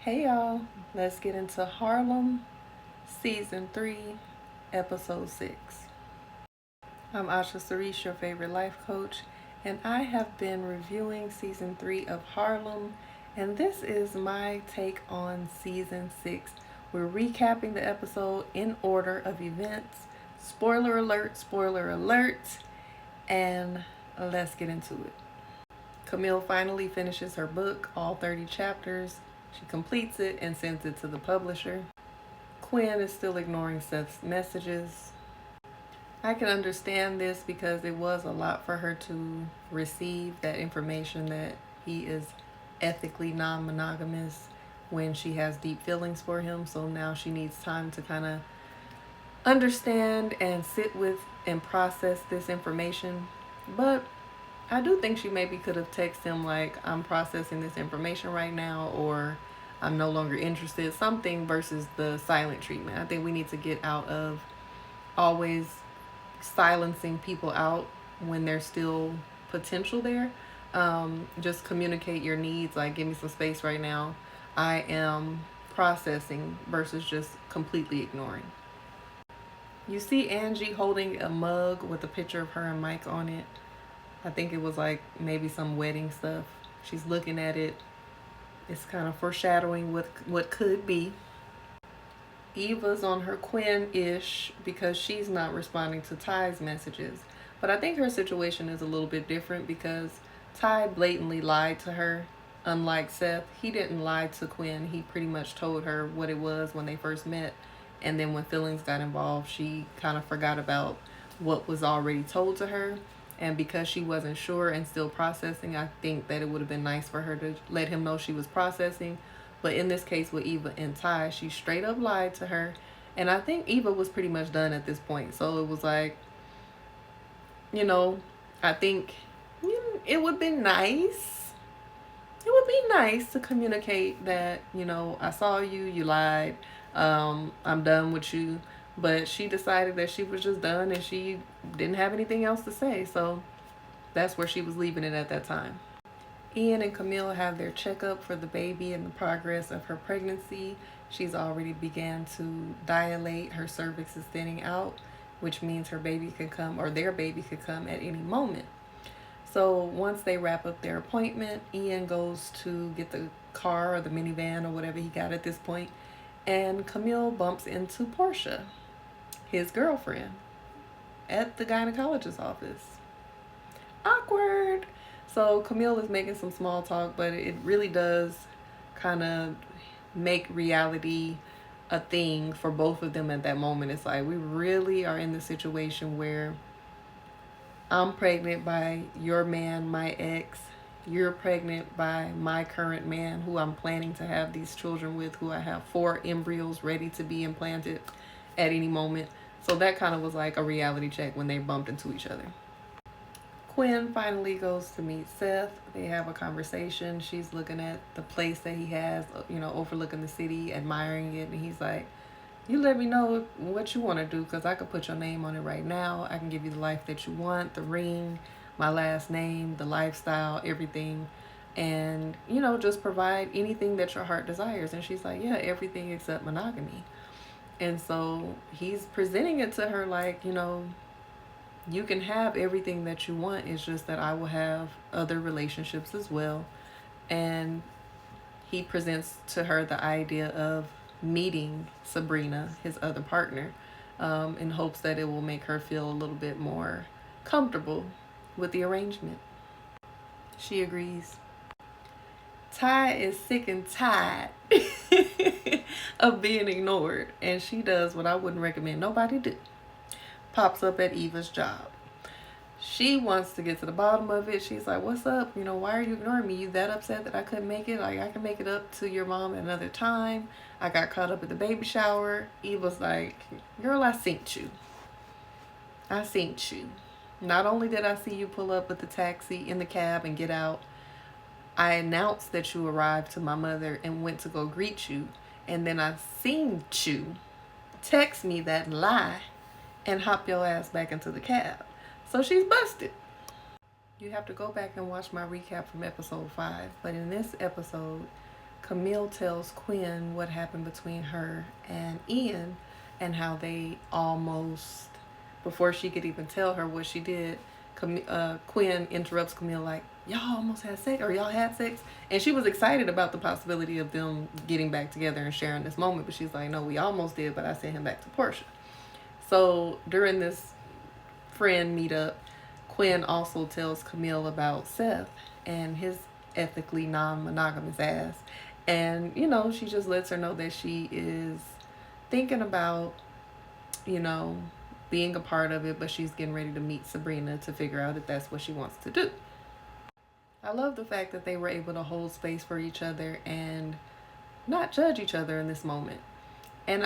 Hey y'all, let's get into Harlem, Season 3, Episode 6. I'm Asha Sarish, your favorite life coach, and I have been reviewing Season 3 of Harlem, and this is my take on Season 6. We're recapping the episode in order of events. Spoiler alert, and let's get into it. Camille finally finishes her book, all 30 chapters. She completes it and sends it to the publisher. Quinn is still ignoring Seth's messages. I can understand this because it was a lot for her to receive that information that he is ethically non-monogamous when she has deep feelings for him. So now she needs time to kind of understand and sit with and process this information. But I do think she maybe could have texted him like, I'm processing this information right now, or I'm no longer interested, something versus the silent treatment. I think we need to get out of always silencing people out when there's still potential there. Just communicate your needs, like give me some space right now. I am processing versus just completely ignoring. You see Angie holding a mug with a picture of her and Mike on it. I think it was like maybe some wedding stuff. She's looking at it. It's kind of foreshadowing what could be. Eva's on her Quinn-ish because she's not responding to Ty's messages. But I think her situation is a little bit different because Ty blatantly lied to her. Unlike Seth, he didn't lie to Quinn. He pretty much told her what it was when they first met. And then when feelings got involved, she kind of forgot about what was already told to her. And because she wasn't sure and still processing, I think that it would have been nice for her to let him know she was processing. But in this case with Eva and Ty, she straight up lied to her. And I think Eva was pretty much done at this point. So it was like, I think it would be nice. It would be nice to communicate that, I saw you, you lied. I'm done with you. But she decided that she was just done and she didn't have anything else to say. So that's where she was leaving it at that time. Ian and Camille have their checkup for the baby and the progress of her pregnancy. She's already began to dilate. Her cervix is thinning out, which means her baby could come, or their baby could come at any moment. So once they wrap up their appointment, Ian goes to get the car or the minivan or whatever he got at this point, and Camille bumps into Portia, his girlfriend, at the gynecologist's office. Awkward. So Camille is making some small talk, but it really does kind of make reality a thing for both of them at that moment. It's like we really are in the situation where I'm pregnant by your man, my ex. You're pregnant by my current man, who I'm planning to have these children with, who I have 4 embryos ready to be implanted at any moment. So that kind of was like a reality check when they bumped into each other. Quinn finally goes to meet Seth. They have a conversation. She's looking at the place that he has, overlooking the city, admiring it. And he's like, you let me know what you want to do, because I could put your name on it right now. I can give you the life that you want, the ring, my last name, the lifestyle, everything. And, just provide anything that your heart desires. And she's like, yeah, everything except monogamy. And so he's presenting it to her like, you can have everything that you want. It's just that I will have other relationships as well. And he presents to her the idea of meeting Sabrina, his other partner, in hopes that it will make her feel a little bit more comfortable with the arrangement. She agrees. Ty is sick and tired of being ignored, and she does what I wouldn't recommend nobody do. Pops up at Eva's job. She wants to get to the bottom of it. She's like, what's up? Why are you ignoring me? You that upset that I couldn't make it? Like, I can make it up to your mom at another time. I got caught up at the baby shower. Eva's like, girl, I synced you. I synced you. Not only did I see you pull up with the taxi in the cab and get out, I announced that you arrived to my mother and went to go greet you. And then I seen you text me that lie and hop your ass back into the cab. So she's busted. You have to go back and watch my recap from episode 5. But in this episode, Camille tells Quinn what happened between her and Ian and how they almost, before she could even tell her what she did, Quinn interrupts Camille like, y'all almost had sex, or y'all had sex. And she was excited about the possibility of them getting back together and sharing this moment. But she's like, no, we almost did, but I sent him back to Portia. So during this friend meetup, Quinn also tells Camille about Seth and his ethically non-monogamous ass. And, she just lets her know that she is thinking about, you know, being a part of it, but she's getting ready to meet Sabrina to figure out if that's what she wants to do. I love the fact that they were able to hold space for each other and not judge each other in this moment. And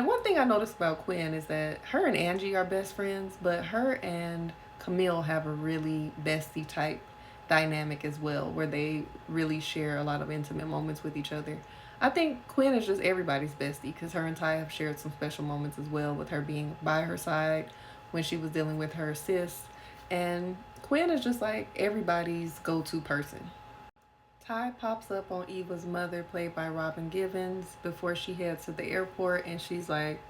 one thing I noticed about Quinn is that her and Angie are best friends, but her and Camille have a really bestie type dynamic as well, where they really share a lot of intimate moments with each other. I think Quinn is just everybody's bestie because her and Ty have shared some special moments as well, with her being by her side when she was dealing with her cyst. And Quinn is just like everybody's go-to person. Ty pops up on Eva's mother, played by Robin Givens, before she heads to the airport, and she's like,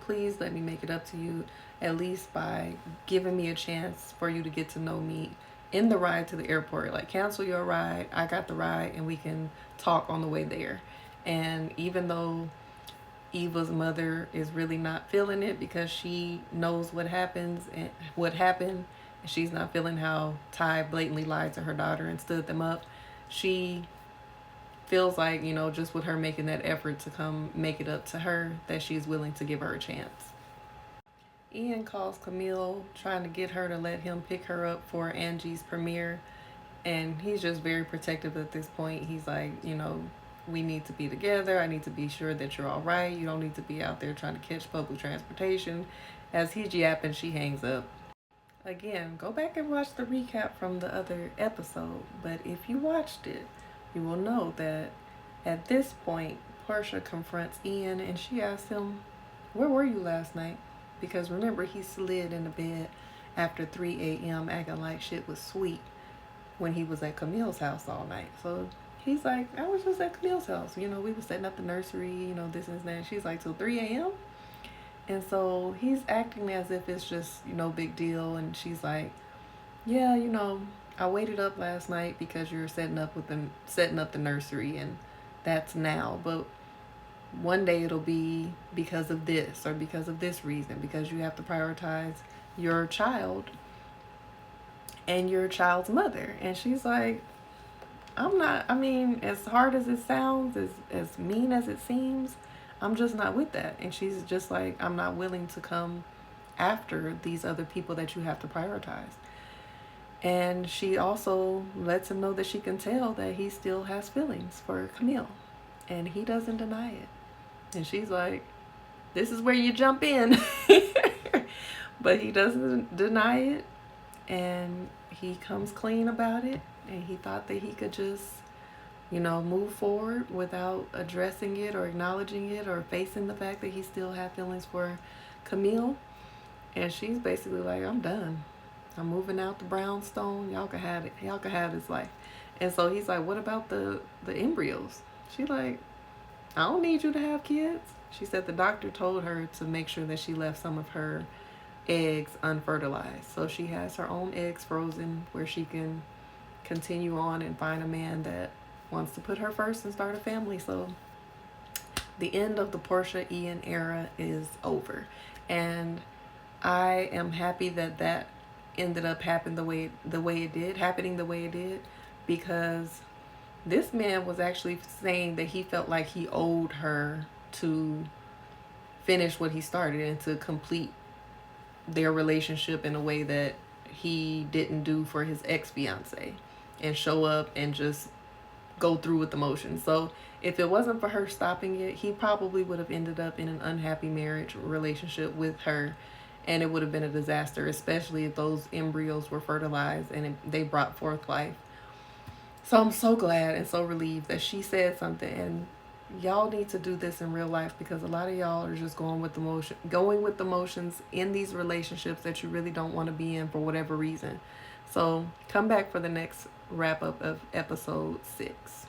please let me make it up to you, at least by giving me a chance for you to get to know me in the ride to the airport. Like, cancel your ride, I got the ride, and we can talk on the way there. And even though Eva's mother is really not feeling it because she knows what happened, and she's not feeling how Ty blatantly lied to her daughter and stood them up, she feels like, just with her making that effort to come make it up to her, that she's willing to give her a chance. Ian calls Camille, trying to get her to let him pick her up for Angie's premiere. And he's just very protective at this point. He's like, we need to be together. I need to be sure that you're all right. You don't need to be out there trying to catch public transportation. As he's yapping, she hangs up. Again, go back and watch the recap from the other episode. But if you watched it, you will know that at this point, Portia confronts Ian and she asks him, where were you last night? Because remember, he slid in the bed after 3 a.m. acting like shit was sweet when he was at Camille's house all night. So he's like, I was just at Camille's house. We were setting up the nursery, this and that. She's like, till 3 a.m.? And so he's acting as if it's just, no big deal. And she's like, yeah, I waited up last night because you're setting up the nursery, and that's now. But one day it'll be because of this or because of this reason, because you have to prioritize your child and your child's mother. And she's like, as hard as it sounds, as mean as it seems, I'm just not with that. And she's just like, I'm not willing to come after these other people that you have to prioritize. And she also lets him know that she can tell that he still has feelings for Camille. And he doesn't deny it. And she's like, this is where you jump in. But he doesn't deny it. And he comes clean about it. And he thought that he could just, move forward without addressing it or acknowledging it or facing the fact that he still had feelings for Camille. And she's basically like, I'm done. I'm moving out the brownstone. Y'all can have it. Y'all can have this life. And so he's like, what about the embryos? She's like, I don't need you to have kids. She said the doctor told her to make sure that she left some of her eggs unfertilized. So she has her own eggs frozen where she can continue on and find a man that wants to put her first and start a family. So the end of the Portia Ian era is over. And I am happy that ended up happening the way it did, because this man was actually saying that he felt like he owed her to finish what he started and to complete their relationship in a way that he didn't do for his ex-fiance, and show up and just go through with the motions. So if it wasn't for her stopping it, he probably would have ended up in an unhappy marriage relationship with her, and it would have been a disaster, especially if those embryos were fertilized and they brought forth life. So I'm so glad and so relieved that she said something. And y'all need to do this in real life, because a lot of y'all are just going with the motions in these relationships that you really don't want to be in for whatever reason. So come back for the next wrap up of episode 6.